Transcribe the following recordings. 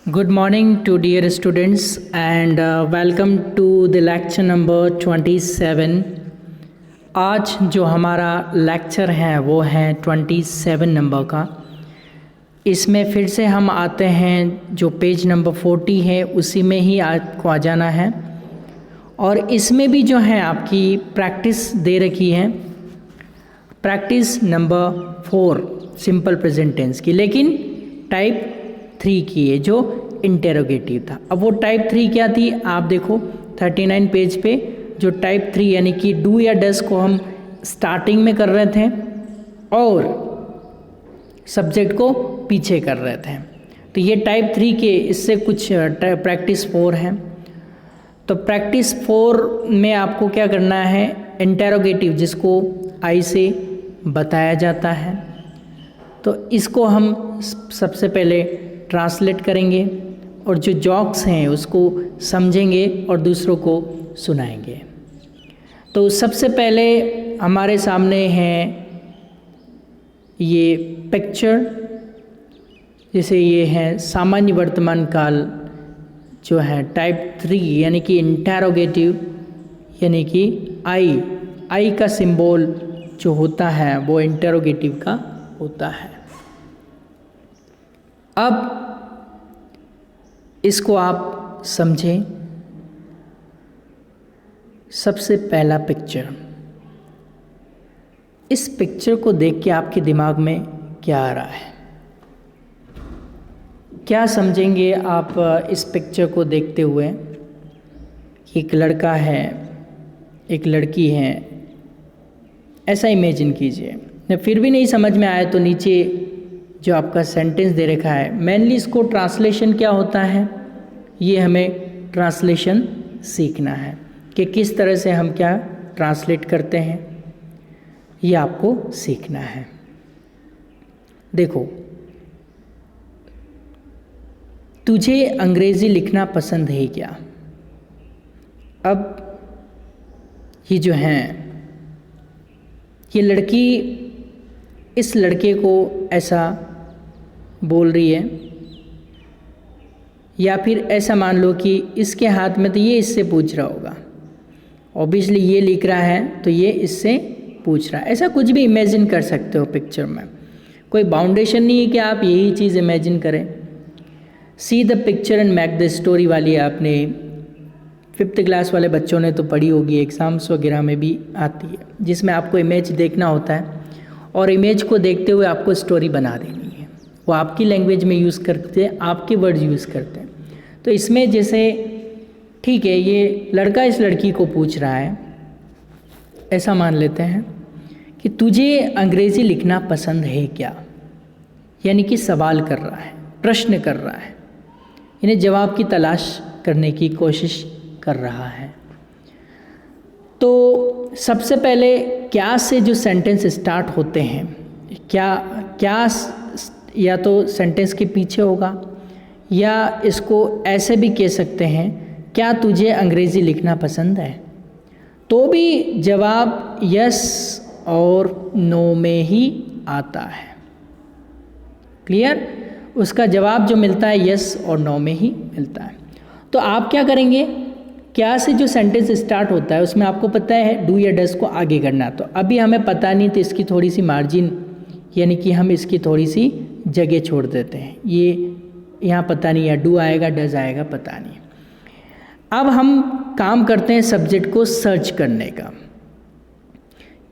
Good morning to dear students and welcome to the lecture number 27। आज जो हमारा lecture है वो है 27 नंबर का। इसमें फिर से हम आते हैं, जो पेज नंबर 40 है उसी में ही आपको आ जाना है। और इसमें भी जो है आपकी प्रैक्टिस दे रखी है, practice number 4 simple present tense की, लेकिन टाइप 3 की है जो इंटेरोगेटिव था। अब वो टाइप 3 क्या थी आप देखो 39 पेज पे। जो टाइप 3 यानी कि डू या डस को हम स्टार्टिंग में कर रहे थे और सब्जेक्ट को पीछे कर रहे थे। तो ये टाइप 3 के इससे कुछ प्रैक्टिस 4 है। तो प्रैक्टिस 4 में आपको क्या करना है, इंटेरोगेटिव जिसको आई से बताया जाता है, तो इसको हम सबसे पहले ट्रांसलेट करेंगे और जो जॉक्स हैं उसको समझेंगे और दूसरों को सुनाएंगे। तो सबसे पहले हमारे सामने है ये पिक्चर, जैसे ये है सामान्य वर्तमान काल जो है टाइप 3 यानी कि इंटेरोगेटिव, यानी कि आई का सिंबल जो होता है वो इंटेरोगेटिव का होता है। अब इसको आप समझें। सबसे पहला पिक्चर, इस पिक्चर को देख के आपके दिमाग में क्या आ रहा है, क्या समझेंगे आप इस पिक्चर को देखते हुए? एक लड़का है, एक लड़की है, ऐसा इमेजिन कीजिए। फिर भी नहीं समझ में आए तो नीचे जो आपका सेंटेंस दे रखा है, मेनली इसको ट्रांसलेशन क्या होता है, ये हमें ट्रांसलेशन सीखना है कि किस तरह से हम क्या ट्रांसलेट करते हैं, ये आपको सीखना है। देखो, तुझे अंग्रेजी लिखना पसंद है क्या? अब ये जो है, ये लड़की इस लड़के को ऐसा बोल रही है, या फिर ऐसा मान लो कि इसके हाथ में तो ये इससे पूछ रहा होगा, ऑब्वियसली ये लिख रहा है तो ये इससे पूछ रहा है। ऐसा कुछ भी इमेजिन कर सकते हो पिक्चर में, कोई बाउंडेशन नहीं है कि आप यही चीज़ इमेजिन करें। See the picture and make the story वाली आपने 5th क्लास वाले बच्चों ने तो पढ़ी होगी, एग्ज़ाम्स वगैरह में भी आती है, जिसमें आपको इमेज देखना होता है और इमेज को देखते हुए आपको स्टोरी बना देनी है। वो आपकी लैंग्वेज में यूज़ करते हैं, आपके वर्ड यूज़ करते हैं। तो इसमें जैसे ठीक है, ये लड़का इस लड़की को पूछ रहा है, ऐसा मान लेते हैं कि तुझे अंग्रेज़ी लिखना पसंद है क्या, यानी कि सवाल कर रहा है, प्रश्न कर रहा है, इन्हें जवाब की तलाश करने की कोशिश कर रहा है। तो सबसे पहले क्या से जो सेंटेंस स्टार्ट होते हैं, क्या या तो सेंटेंस के पीछे होगा, या इसको ऐसे भी कह सकते हैं, क्या तुझे अंग्रेज़ी लिखना पसंद है? तो भी जवाब यस और नो में ही आता है। क्लियर? उसका जवाब जो मिलता है यस और नो में ही मिलता है। तो आप क्या करेंगे, क्या से जो सेंटेंस स्टार्ट होता है उसमें आपको पता है डू या डस को आगे करना, तो अभी हमें पता नहीं तो इसकी थोड़ी सी मार्जिन, यानी कि हम इसकी थोड़ी सी जगह छोड़ देते हैं। ये यहाँ पता नहीं है, डू आएगा डस आएगा पता नहीं। अब हम काम करते हैं सब्जेक्ट को सर्च करने का,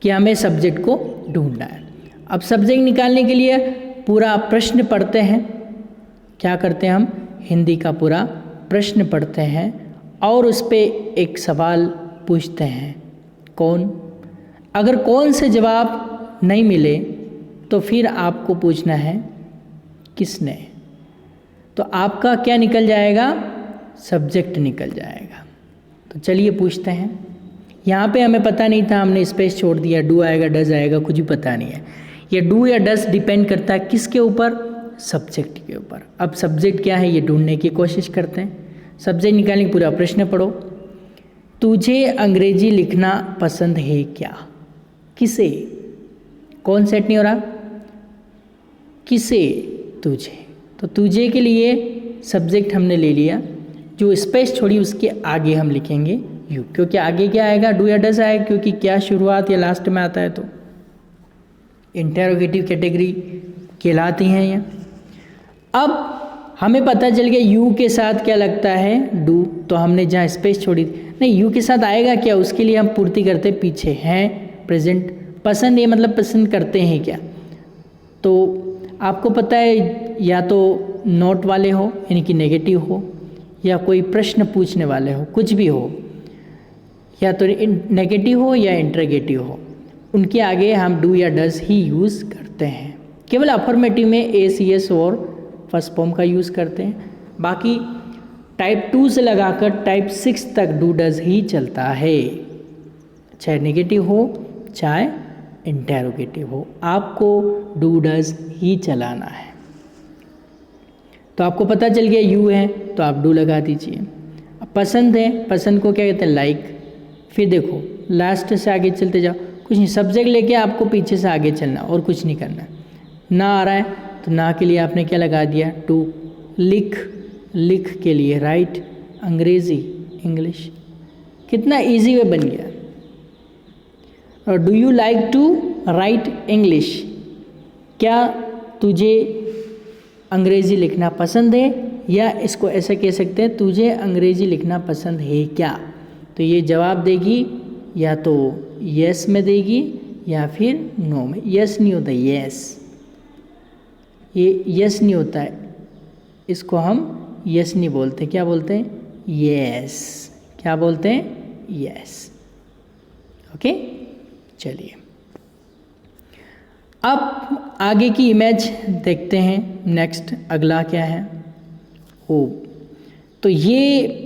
कि हमें सब्जेक्ट को ढूंढना है। अब सब्जेक्ट निकालने के लिए पूरा प्रश्न पढ़ते हैं। क्या करते हैं, हम हिंदी का पूरा प्रश्न पढ़ते हैं और उस पर एक सवाल पूछते हैं, कौन। अगर कौन से जवाब नहीं मिले तो फिर आपको पूछना है किसने। तो आपका क्या निकल जाएगा, सब्जेक्ट निकल जाएगा। तो चलिए पूछते हैं। यहाँ पे हमें पता नहीं था, हमने स्पेस छोड़ दिया, डू आएगा डस आएगा कुछ भी पता नहीं है। ये डू या डस डिपेंड करता है किसके ऊपर, सब्जेक्ट के ऊपर। अब सब्जेक्ट क्या है ये ढूंढने की कोशिश करते हैं। सब्जेक्ट निकालने की पूरा प्रश्न पढ़ो, तुझे अंग्रेजी लिखना पसंद है क्या, किसे, कौन सेट नहीं हो रहा, किसे, तुझे। तो तुझे के लिए सब्जेक्ट हमने ले लिया, जो स्पेस छोड़ी उसके आगे हम लिखेंगे यू, क्योंकि आगे क्या आएगा, डू या डज आएगा, क्योंकि क्या शुरुआत या लास्ट में आता है तो इंटेरोगेटिव कैटेगरी कहलाती हैं ये। अब हमें पता चल गया यू के साथ क्या लगता है, डू, तो हमने जहाँ स्पेस छोड़ी नहीं, यू के साथ आएगा क्या, उसके लिए हम पूर्ति करते पीछे हैं प्रेजेंट। पसंद ये मतलब पसंद करते हैं क्या, तो आपको पता है या तो नोट वाले हो यानी कि नेगेटिव हो, या कोई प्रश्न पूछने वाले हो, कुछ भी हो, या तो नेगेटिव हो या इंटरोगेटिव हो, उनके आगे हम डू या डज ही यूज़ करते हैं। केवल अफर्मेटिव में एस, यस और फर्स्ट फॉर्म का यूज़ करते हैं। बाकी टाइप 2 से लगाकर टाइप 6 तक डू डज ही चलता है, चाहे नेगेटिव हो चाहे इंटेरोगेटिव हो, आपको डू डज ही चलाना है। तो आपको पता चल गया यू है तो आप डू लगा दीजिए। अब पसंद है, पसंद को क्या कहते हैं, लाइक। फिर देखो लास्ट से आगे चलते जाओ, कुछ नहीं, सब्जेक्ट लेके आपको पीछे से आगे चलना और कुछ नहीं करना। ना आ रहा है तो ना के लिए आपने क्या लगा दिया, टू। लिख, लिख के लिए राइट, अंग्रेज़ी इंग्लिश, कितना इजी वे बन गया। और do you like to write English, क्या तुझे अंग्रेज़ी लिखना पसंद है, या इसको ऐसे कह सकते हैं तुझे अंग्रेज़ी लिखना पसंद है क्या। तो ये जवाब देगी या तो यस में देगी या फिर नो में। यस नहीं होता, यस, ये यस नहीं होता है, इसको हम यस नहीं बोलते, क्या बोलते हैं, यस। क्या बोलते हैं, यस। ओके, चलिए अब आगे की इमेज देखते हैं। नेक्स्ट अगला क्या है, ओ, तो ये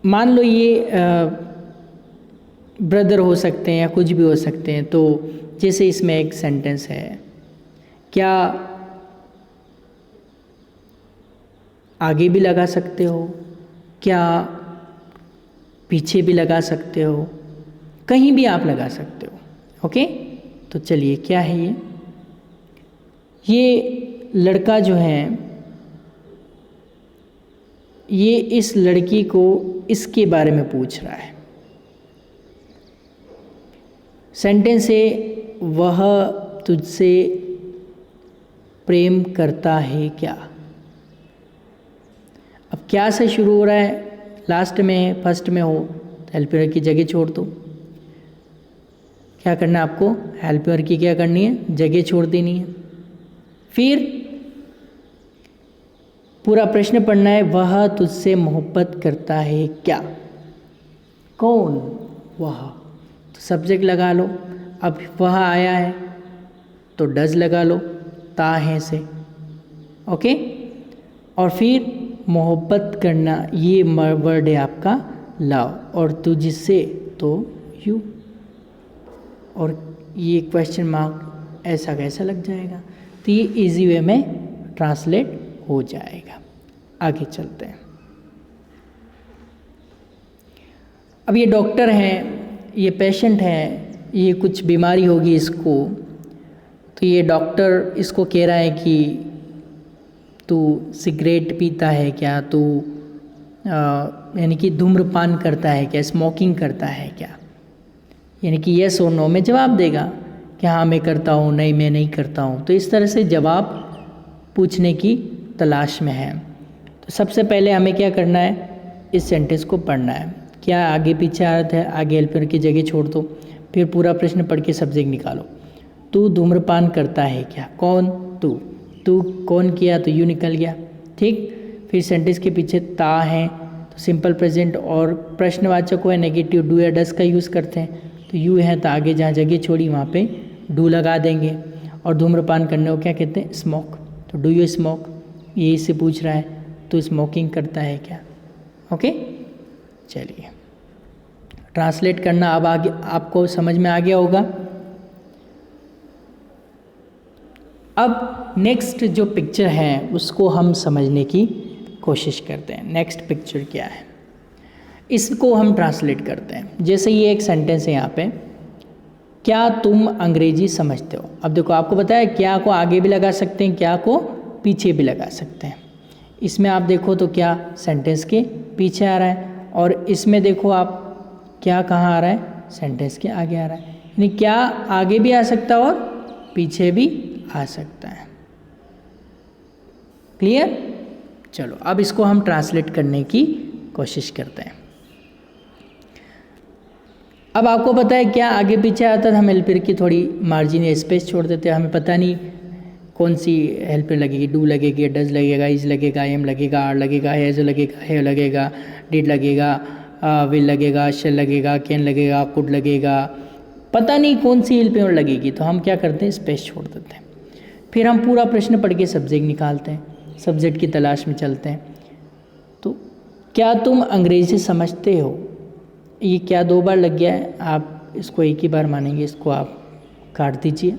मान लो ये ब्रदर हो सकते हैं या कुछ भी हो सकते हैं। तो जैसे इसमें एक सेंटेंस है, क्या आगे भी लगा सकते हो, क्या पीछे भी लगा सकते हो, कहीं भी आप लगा सकते हो। ओके, तो चलिए क्या है ये लड़का जो है, ये इस लड़की को इसके बारे में पूछ रहा है। सेंटेंस है, वह तुझसे प्रेम करता है क्या। अब क्या से शुरू हो रहा है, लास्ट में फर्स्ट में हो तो हेल्पर की जगह छोड़ दो। क्या करना है आपको, हेल्पर की क्या करनी है, जगह छोड़ देनी है। फिर पूरा प्रश्न पढ़ना है, वह तुझसे मोहब्बत करता है क्या, कौन, वह, तो सब्जेक्ट लगा लो। अब वह आया है तो डज लगा लो, ता है से। ओके, और फिर मोहब्बत करना, ये वर्ड है आपका लव, और तुझसे तो यू, और ये क्वेश्चन मार्क ऐसा कैसा लग जाएगा। तो ये इजी वे में ट्रांसलेट हो जाएगा। आगे चलते हैं। अब ये डॉक्टर हैं, ये पेशेंट है, ये कुछ बीमारी होगी इसको, तो ये डॉक्टर इसको कह रहा है कि तू सिगरेट पीता है क्या, तू यानी कि धूम्रपान करता है क्या, स्मोकिंग करता है क्या, यानी कि यस और नो में जवाब देगा कि हाँ मैं करता हूँ, नहीं मैं नहीं करता हूँ। तो इस तरह से जवाब पूछने की तलाश में है। तो सबसे पहले हमें क्या करना है, इस सेंटेंस को पढ़ना है। क्या आगे पीछे अर्थ है, आगे हेल्पर की जगह छोड़ दो, फिर पूरा प्रश्न पढ़ के सब्जेक्ट निकालो। तू धूम्रपान करता है क्या, कौन, तू, तू कौन किया, तो यू निकल गया। ठीक, फिर सेंटेंस के पीछे ता है तो सिंपल प्रेजेंट, और प्रश्नवाचक को है नेगेटिव, डू या डस का यूज़ करते हैं। तो यू है तो आगे जहाँ जगह छोड़ी वहाँ पे डू लगा देंगे। और धूम्रपान करने को क्या कहते हैं, स्मोक, तो डू यू स्मोक, यही से पूछ रहा है, तो स्मोकिंग करता है क्या। ओके, चलिए ट्रांसलेट करना अब आगे आपको समझ में आ गया होगा। अब नेक्स्ट जो पिक्चर है उसको हम समझने की कोशिश करते हैं। नेक्स्ट पिक्चर क्या है, इसको हम ट्रांसलेट करते हैं। जैसे ये एक सेंटेंस है यहाँ पे, क्या तुम अंग्रेजी समझते हो। अब देखो आपको बताया क्या को आगे भी लगा सकते हैं, क्या को पीछे भी लगा सकते हैं। इसमें आप देखो तो क्या सेंटेंस के पीछे आ रहा है, और इसमें देखो आप क्या कहाँ आ रहा है, सेंटेंस के आगे आ रहा है। यानी क्या आगे भी आ सकता है और पीछे भी आ सकता है। क्लियर? चलो अब इसको हम ट्रांसलेट करने की कोशिश करते हैं। अब आपको पता है क्या आगे पीछे आता था, हम हेल्पर की थोड़ी मार्जिन या स्पेस छोड़ देते हैं। हमें पता नहीं कौन सी हेल्पर लगेगी, डू लगेगी, डज लगेगा, इज लगेगा, एम लगेगा, आर लगेगा, हैज़ लगेगा, है लगेगा, डिड लगेगा, विल लगेगा, शेल लगेगा, कैन लगेगा, कुड लगेगा, पता नहीं कौन सी हेल्पर लगेगी। तो हम क्या करते हैं, स्पेस छोड़ देते हैं। फिर हम पूरा प्रश्न पढ़ के सब्जेक्ट निकालते हैं, सब्जेक्ट की तलाश में चलते हैं। तो क्या तुम अंग्रेजी समझते हो, ये क्या 2 बार लग गया है, आप इसको एक ही बार मानेंगे, इसको आप काट दीजिए।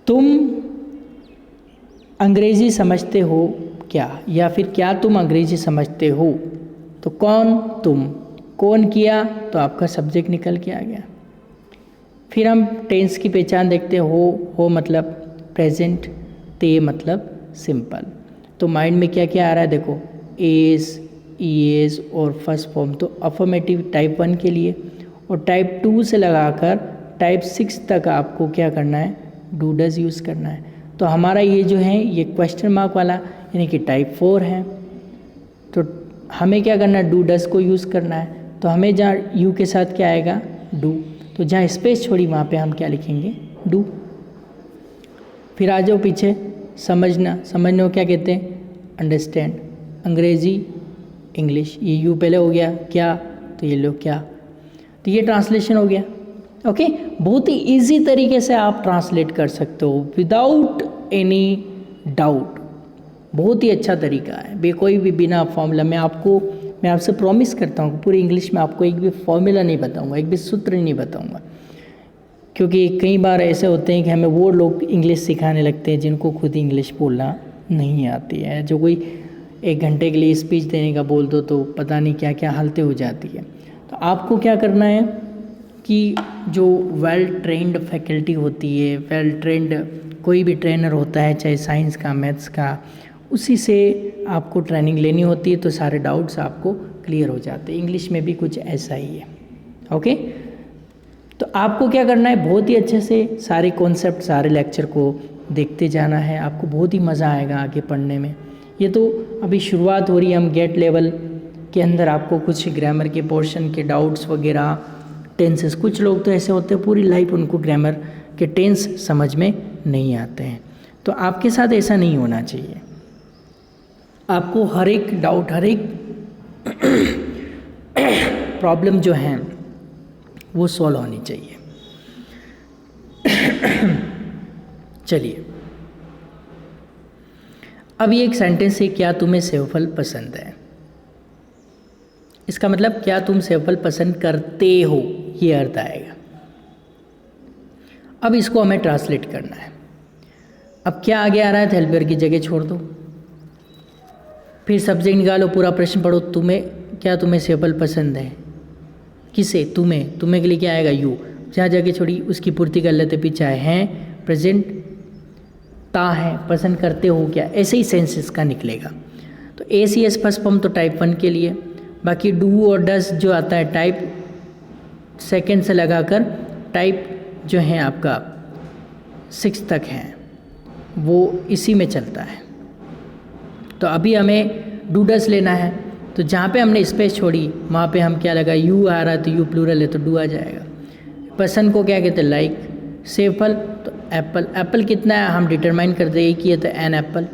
तुम अंग्रेजी समझते हो क्या, या फिर क्या तुम अंग्रेजी समझते हो, तो कौन, तुम, कौन किया, तो आपका सब्जेक्ट निकल के आ गया। फिर हम टेंस की पहचान देखते हो मतलब प्रेजेंट, ते मतलब सिंपल। तो माइंड में क्या क्या आ रहा है, देखो एस, ईएस और फर्स्ट फॉर्म तो अफर्मेटिव टाइप 1 के लिए, और टाइप 2 से लगाकर टाइप 6 तक आपको क्या करना है, डू डज यूज़ करना है। तो हमारा ये जो है ये क्वेश्चन मार्क वाला यानी कि टाइप 4 है। तो हमें क्या करना है, डू डज को यूज़ करना है। तो हमें जहाँ यू के साथ क्या आएगा, डू। तो जहाँ स्पेस छोड़ी वहाँ पे हम क्या लिखेंगे, डू। फिर आ जाओ पीछे, समझना, समझने को क्या कहते हैं, अंडरस्टैंड। अंग्रेज़ी, इंग्लिश, ये यू पहले हो गया क्या, तो ये लो क्या, तो ये ट्रांसलेशन हो गया। ओके, बहुत ही इजी तरीके से आप ट्रांसलेट कर सकते हो विदाउट एनी डाउट। बहुत ही अच्छा तरीका है, कोई भी बिना फॉर्मूला। मैं आपसे प्रॉमिस करता हूँ पूरी इंग्लिश में आपको एक भी फॉर्मूला नहीं बताऊँगा, एक भी सूत्र नहीं बताऊँगा, क्योंकि कई बार ऐसे होते हैं कि हमें वो लोग इंग्लिश सिखाने लगते हैं जिनको खुद इंग्लिश बोलना नहीं आती है। जो कोई 1 घंटे के लिए स्पीच देने का बोल दो तो पता नहीं क्या क्या हालतें हो जाती है। तो आपको क्या करना है कि जो वेल ट्रेंड फैकल्टी होती है, वेल ट्रेंड कोई भी ट्रेनर होता है, चाहे साइंस का, मैथ्स का, उसी से आपको ट्रेनिंग लेनी होती है, तो सारे डाउट्स आपको क्लियर हो जाते हैं। इंग्लिश में भी कुछ ऐसा ही है। ओके, तो आपको क्या करना है, बहुत ही अच्छे से सारे कॉन्सेप्ट, सारे लेक्चर को देखते जाना है। आपको बहुत ही मज़ा आएगा आगे पढ़ने में। ये तो अभी शुरुआत हो रही है, हम गेट लेवल के अंदर आपको कुछ ग्रामर के पोर्शन के डाउट्स वगैरह, टेंसेस, कुछ लोग तो ऐसे होते हैं पूरी लाइफ उनको ग्रामर के टेंस समझ में नहीं आते हैं। तो आपके साथ ऐसा नहीं होना चाहिए। आपको हर एक डाउट, हर एक प्रॉब्लम जो है वो सॉल्व होनी चाहिए। चलिए, अब ये एक सेंटेंस है, क्या तुम्हें सेवफल पसंद है। इसका मतलब क्या तुम सेवफल पसंद करते हो, ये अर्थ आएगा। अब इसको हमें ट्रांसलेट करना है। अब क्या आगे आ रहा है, हेल्पर की जगह छोड़ दो, फिर सब्जेक्ट निकालो, पूरा प्रश्न पढ़ो। क्या तुम्हें सेवफल पसंद है, किसे, तुम्हें के लिए क्या आएगा, यू। जहाँ जगह छोड़ी उसकी पूर्ति कर लेते, पीछे आए हैं, प्रेजेंट, ता है, पसंद करते हो क्या, ऐसे ही सेंसेस का निकलेगा। तो ACS फर्स्ट फॉर्म तो टाइप 1 के लिए, बाकी डू और डस जो आता है टाइप 2 से लगाकर टाइप जो है आपका 6 तक है, वो इसी में चलता है। तो अभी हमें डू डस लेना है, तो जहाँ पे हमने स्पेस छोड़ी वहाँ पे हम क्या लगा, यू आ रहा है तो यू प्लूरल है तो डू आ जाएगा। पसंद को क्या कहते हैं, लाइक। सेवफल तो एप्पल, एप्पल कितना है हम डिटरमाइन कर दे, एक ही है तो एन एप्पल।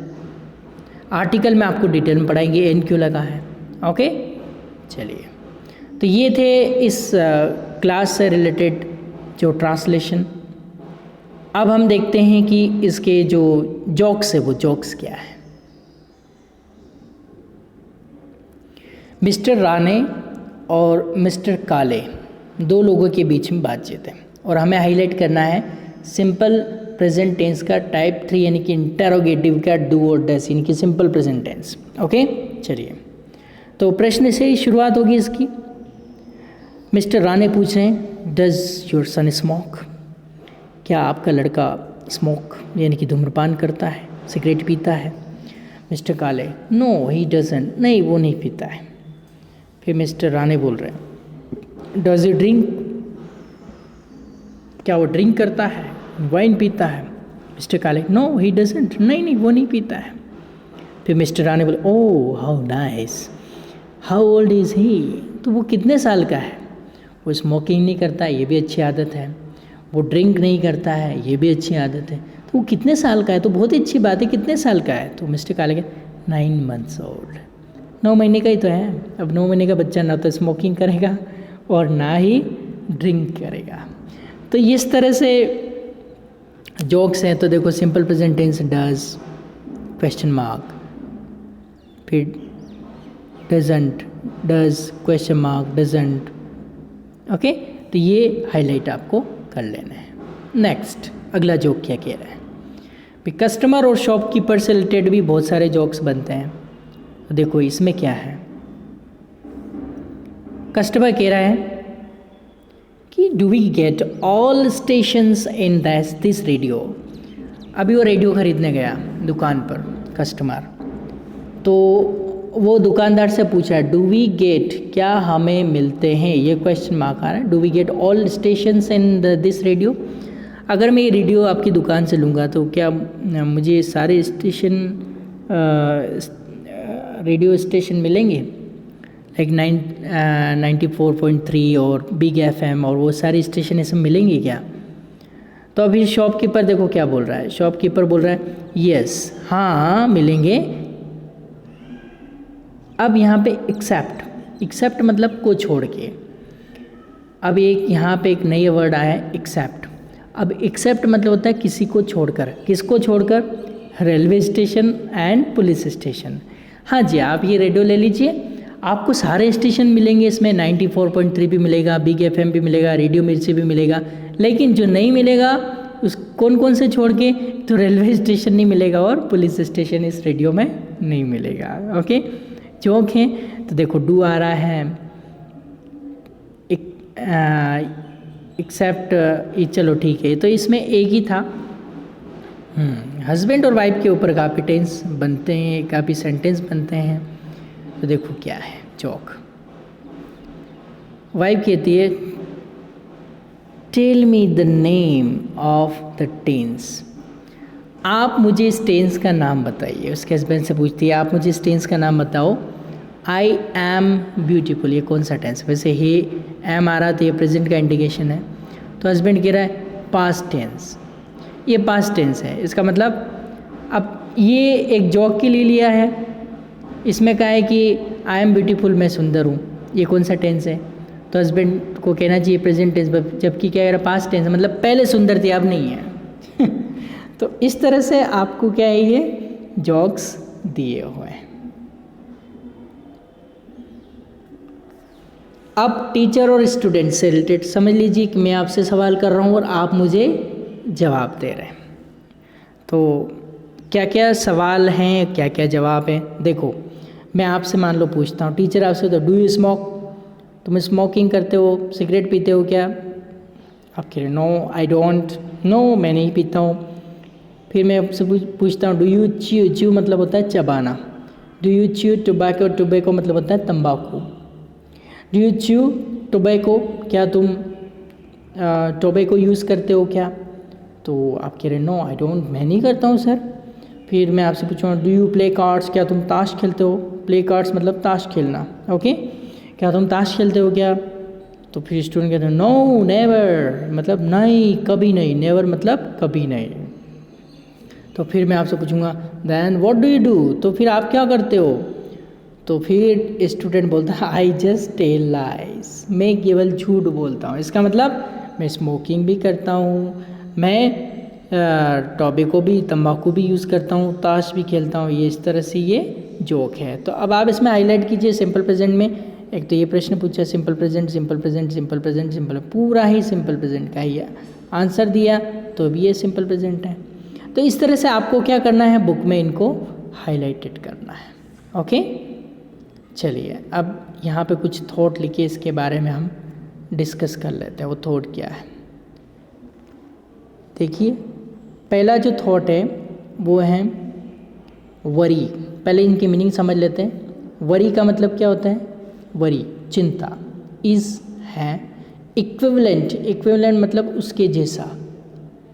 आर्टिकल में आपको डिटेल में पढ़ाएंगे एन क्यों लगा है। ओके, चलिए, तो ये थे इस क्लास से रिलेटेड जो ट्रांसलेशन। अब हम देखते हैं कि इसके जो जोक्स है वो जोक्स क्या है। मिस्टर राणे और मिस्टर काले 2 लोगों के बीच में बातचीत है, और हमें हाईलाइट करना है सिंपल प्रेजेंट टेंस का टाइप 3 यानी कि इंटेरोगेटिव का डू और डस यानी कि सिंपल प्रेजेंट टेंस। ओके, चलिए, तो प्रश्न से ही शुरुआत होगी इसकी। मिस्टर राणे पूछ रहे हैं, डज योर सन स्मोक, क्या आपका लड़का स्मोक यानी कि धूम्रपान करता है। सिगरेट पीता है? मिस्टर काले, नो ही डजंट, नहीं वो नहीं पीता है। फिर मिस्टर राणे बोल रहे हैं, डज ही ड्रिंक, क्या वो ड्रिंक करता है, वाइन पीता है? मिस्टर काले, नो ही डजंट, नहीं नहीं वो नहीं पीता है। फिर मिस्टर राणे बोले, oh how nice, how old is he, तो वो कितने साल का है? वो स्मोकिंग नहीं करता है, ये भी अच्छी आदत है। वो ड्रिंक नहीं करता है, ये भी अच्छी आदत है। तो वो कितने साल का है? तो बहुत ही अच्छी बात है, कितने साल का है? तो मिस्टर काले के 9 months ओल्ड, 9 महीने का ही तो है। अब 9 महीने का बच्चा ना तो स्मोकिंग करेगा और ना ही ड्रिंक करेगा। तो इस तरह से जोक्स हैं। तो देखो simple present tense does, question mark, फिर doesn't, does question mark, doesn't. Okay, तो ये हाईलाइट आपको कर लेना है। नेक्स्ट अगला जोक क्या कह रहा है? फिर कस्टमर और शॉपकीपर से रिलेटेड भी बहुत सारे जोक्स बनते हैं। तो देखो इसमें क्या है, कस्टमर कह रहा है कि do we get all stations in this radio. अभी वो रेडियो खरीदने गया दुकान पर कस्टमर, तो वो दुकानदार से पूछा डू वी गेट, क्या हमें मिलते हैं, ये क्वेश्चन मार्क आ रहा है। Do we get all stations in this radio, अगर मैं ये रेडियो आपकी दुकान से लूँगा तो क्या मुझे सारे स्टेशन रेडियो स्टेशन मिलेंगे, लाइक 94.3 और बिग FM और वो सारे स्टेशन ऐसे मिलेंगे क्या? तो अभी शॉपकीपर देखो क्या बोल रहा है, शॉपकीपर बोल रहा है यस, हाँ मिलेंगे। अब यहाँ पे एक्सेप्ट मतलब को छोड़ के, अब एक यहाँ पे एक नया वर्ड आया है एक्सेप्ट। अब एक्सेप्ट मतलब होता है किसी को छोड़कर, किसको छोड़कर? Railway station and police station. हाँ जी, आप ये रेडियो ले लीजिए, आपको सारे स्टेशन मिलेंगे इसमें, 94.3 भी मिलेगा, बिग FM भी मिलेगा, रेडियो मिर्ची भी मिलेगा, लेकिन जो नहीं मिलेगा उस कौन कौन से छोड़ के? तो रेलवे स्टेशन नहीं मिलेगा और पुलिस स्टेशन इस रेडियो में नहीं मिलेगा। ओके, जोक है। तो देखो डू आ रहा है, एक्सेप्ट, चलो ठीक है। तो इसमें एक ही था, हस्बैंड और वाइफ के ऊपर काफ़ी टेंस बनते हैं, काफ़ी सेंटेंस बनते हैं। तो देखो क्या है जोक, वाइफ कहती है tell me the name of the tense, आप मुझे इस टेंस का नाम बताइए। उसके हस्बैंड से पूछती है आप मुझे इस टेंस का नाम बताओ। आई एम ब्यूटीफुल, ये कौन सा टेंस? वैसे ही एम आ रहा तो ये प्रेजेंट का इंडिकेशन है। तो हस्बैंड कह रहा है पास्ट टेंस, ये पास्ट टेंस है। इसका मतलब अब ये एक जोक के लिए लिया है, इसमें कहा है कि आई एम ब्यूटीफुल, मैं सुंदर हूँ, ये कौन सा टेंस है? तो हस्बैंड को कहना चाहिए प्रेजेंट टेंस, जबकि क्या कह रहा पास्ट टेंस, मतलब पहले सुंदर थी अब नहीं है। तो इस तरह से आपको क्या है ये जोक्स दिए हुए हैं। अब टीचर और स्टूडेंट से रिलेटेड समझ लीजिए कि मैं आपसे सवाल कर रहा हूँ और आप मुझे जवाब दे रहे हैं। तो क्या क्या सवाल हैं, क्या क्या जवाब हैं? देखो मैं आपसे मान लो पूछता हूँ, टीचर आपसे तो डू यू स्मोक, तुम स्मोकिंग करते हो, सिगरेट पीते हो क्या? आप कह रहे नो आई डोंट, नो मैं नहीं पीता हूँ। फिर मैं आपसे पूछता हूँ डू यू च्यू, च्यू मतलब होता है चबाना, do you chew tobacco, tobacco मतलब होता है तंबाकू। डू यू च्यू टोबैको, क्या तुम टोबैको यूज़ करते हो क्या? तो आप कह रहे नो आई डोंट, मैं नहीं करता हूँ सर। फिर मैं आपसे पूछूँगा डू यू प्ले कार्ड्स, क्या तुम ताश खेलते हो? प्ले कार्ड्स मतलब ताश खेलना, ओके, क्या तुम ताश खेलते हो क्या? तो फिर स्टूडेंट कहते हैं नो नेवर, मतलब नहीं कभी नहीं, नेवर मतलब कभी नहीं। तो फिर मैं आपसे पूछूंगा then what do you do, तो फिर आप क्या करते हो? तो फिर स्टूडेंट बोलता है आई जस्ट टेल लाइज, मैं केवल झूठ बोलता हूँ। इसका मतलब मैं स्मोकिंग भी करता हूँ, मैं टॉबैको भी, तंबाकू भी यूज़ करता हूँ, ताश भी खेलता हूँ। ये इस तरह से ये जोक है। तो अब आप इसमें हाईलाइट कीजिए सिंपल प्रेजेंट में। एक तो ये प्रश्न पूछा simple present, simple present, simple present, simple, पूरा ही सिंपल प्रेजेंट का ही आंसर दिया, तो भी ये सिंपल प्रेजेंट है। तो इस तरह से आपको क्या करना है, बुक में इनको हाईलाइटेड करना है। ओके, चलिए अब यहाँ पे कुछ थॉट लिखिए, इसके बारे में हम डिस्कस कर लेते हैं। वो थॉट क्या है देखिए, पहला जो थॉट है वो है वरी, पहले इनकी मीनिंग समझ लेते हैं। वरी का मतलब क्या होता है? वरी चिंता। इज़ है इक्विवेलेंट, इक्विवेलेंट मतलब उसके जैसा।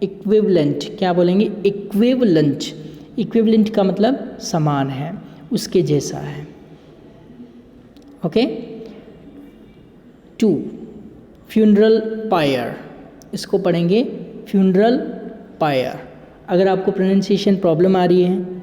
इक्विवेलेंट क्या बोलेंगे? इक्विवेलेंट, इक्विवेलेंट का मतलब समान है, उसके जैसा है। ओके। 2 फ्यूनरल पायर, इसको पढ़ेंगे फ्यूनरल पायर। अगर आपको प्रोनाउंसिएशन प्रॉब्लम आ रही है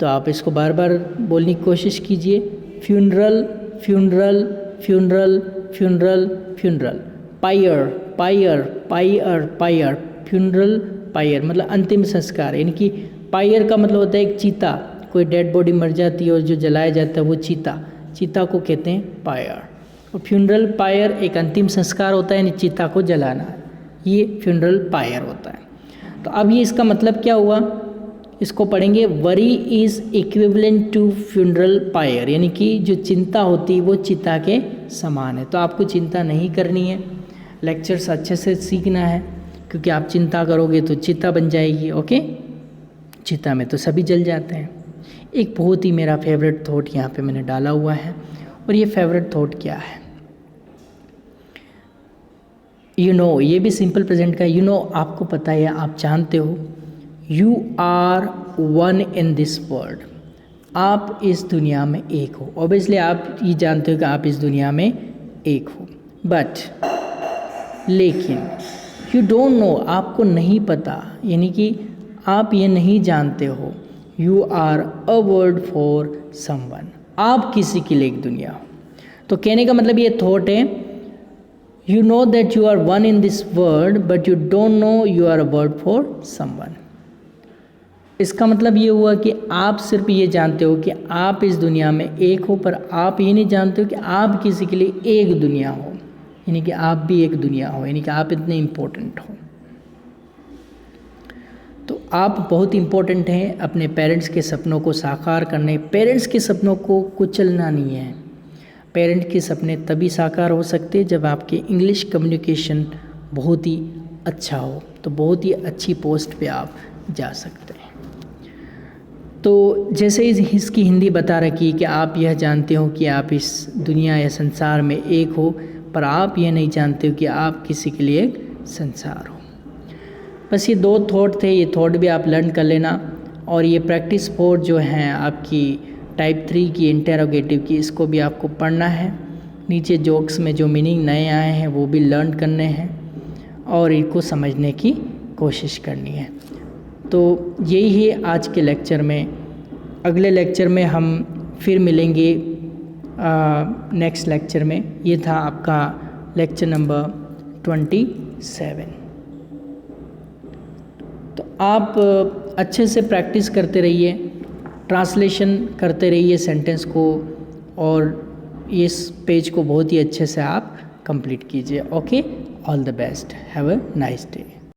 तो आप इसको बार बार बोलने की कोशिश कीजिए। Funeral funeral funeral funeral funeral, pyre pyre pyre pyre, funeral pyre मतलब अंतिम संस्कार। यानी कि पायर का मतलब होता है एक चीता, कोई डेड बॉडी मर जाती है और जो जलाया जाता है वो चीता, चीता को कहते हैं पायर। और फ्यूनरल पायर एक अंतिम संस्कार होता है, यानी चीता को जलाना, ये फ्यूनरल पायर होता है। तो अब ये इसका मतलब क्या हुआ, इसको पढ़ेंगे। Worry is equivalent to funeral pyre, यानी कि जो चिंता होती है वो चिता के समान है। तो आपको चिंता नहीं करनी है, लेक्चर्स अच्छे से सीखना है, क्योंकि आप चिंता करोगे तो चिता बन जाएगी। ओके, चिता में तो सभी जल जाते हैं। एक बहुत ही मेरा फेवरेट थॉट यहाँ पे मैंने डाला हुआ है, और ये फेवरेट थॉट क्या है? ये भी सिंपल प्रेजेंट का। आपको पता है, आप जानते हो, you are one in this world, आप इस दुनिया में एक हो। ऑब्वियसली आप ये जानते हो कि आप इस दुनिया में एक हो, लेकिन यू डोंट नो, आपको नहीं पता, यानी कि आप ये नहीं जानते हो, you are a world for someone, आप किसी के लिए एक दुनिया हो। तो कहने का मतलब ये थॉट है, you know that you are one in this world but you don't know you are a world for someone. इसका मतलब ये हुआ कि आप सिर्फ ये जानते हो कि आप इस दुनिया में एक हो, पर आप ये नहीं जानते हो कि आप किसी के लिए एक दुनिया हो, यानी कि आप भी एक दुनिया हो, यानी कि आप इतने इम्पोर्टेंट हो। तो आप बहुत इम्पोर्टेंट हैं अपने पेरेंट्स के सपनों को साकार करने। पेरेंट्स के सपनों को कुचलना नहीं है। पेरेंट के सपने तभी साकार हो सकते हैं जब आपके इंग्लिश कम्युनिकेशन बहुत ही अच्छा हो, तो बहुत ही अच्छी पोस्ट पे आप जा सकते हैं। तो जैसे इसकी हिंदी बता रखी कि आप यह जानते हो कि आप इस दुनिया या संसार में एक हो, पर आप यह नहीं जानते हो कि आप किसी के लिए एक संसार हो। बस ये 2 थॉट थे, ये थॉट भी आप लर्न कर लेना। और ये प्रैक्टिस 4 जो हैं आपकी टाइप 3 की इंटेरोगेटिव की, इसको भी आपको पढ़ना है। नीचे जोक्स में जो मीनिंग नए आए हैं वो भी लर्न करने हैं और इनको समझने की कोशिश करनी है। तो यही है आज के लेक्चर में। अगले लेक्चर में हम फिर मिलेंगे नेक्स्ट लेक्चर में। ये था आपका लेक्चर नंबर 27। तो आप अच्छे से प्रैक्टिस करते रहिए, ट्रांसलेशन करते रहिए सेंटेंस को, और इस पेज को बहुत ही अच्छे से आप कंप्लीट कीजिए। Okay, all the best, have a nice day.